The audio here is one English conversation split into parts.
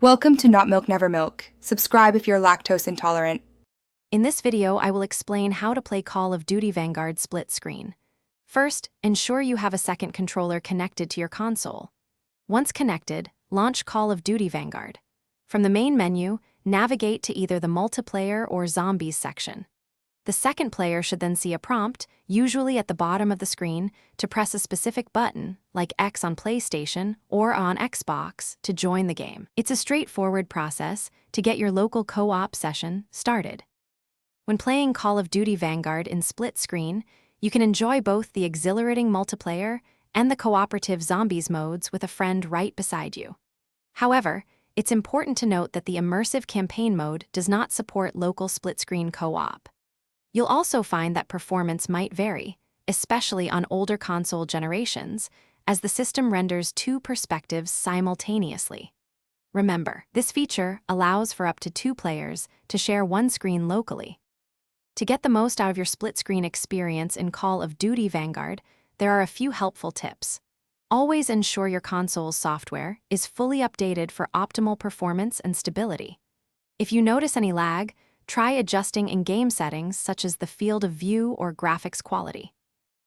Welcome to Not Milk Never Milk. Subscribe if you're lactose intolerant. In this video, I will explain how to play Call of Duty Vanguard split screen. First, ensure you have a second controller connected to your console. Once connected, launch Call of Duty Vanguard. From the main menu, navigate to either the multiplayer or zombies section. The second player should then see a prompt, usually at the bottom of the screen, to press a specific button, like X on PlayStation or on Xbox, to join the game. It's a straightforward process to get your local co-op session started. When playing Call of Duty Vanguard in split screen, you can enjoy both the exhilarating multiplayer and the cooperative zombies modes with a friend right beside you. However, it's important to note that the immersive campaign mode does not support local split-screen co-op. You'll also find that performance might vary, especially on older console generations, as the system renders two perspectives simultaneously. Remember, this feature allows for up to 2 players to share one screen locally. To get the most out of your split-screen experience in Call of Duty Vanguard, there are a few helpful tips. Always ensure your console's software is fully updated for optimal performance and stability. If you notice any lag, try adjusting in-game settings such as the field of view or graphics quality.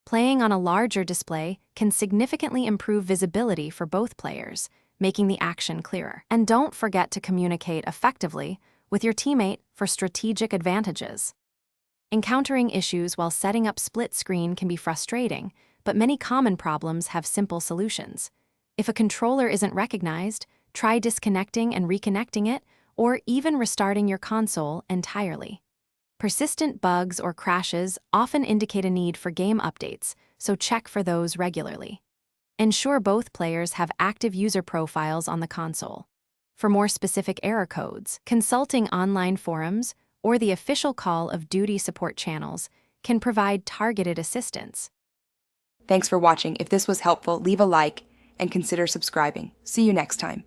Playing on a larger display can significantly improve visibility for both players, making the action clearer. And don't forget to communicate effectively with your teammate for strategic advantages. Encountering issues while setting up split screen can be frustrating, but many common problems have simple solutions. If a controller isn't recognized, try disconnecting and reconnecting it, or even restarting your console entirely. Persistent bugs or crashes often indicate a need for game updates, so check for those regularly. Ensure both players have active user profiles on the console. For more specific error codes, consulting online forums or the official Call of Duty support channels can provide targeted assistance. Thanks for watching. If this was helpful, leave a like and consider subscribing. See you next time.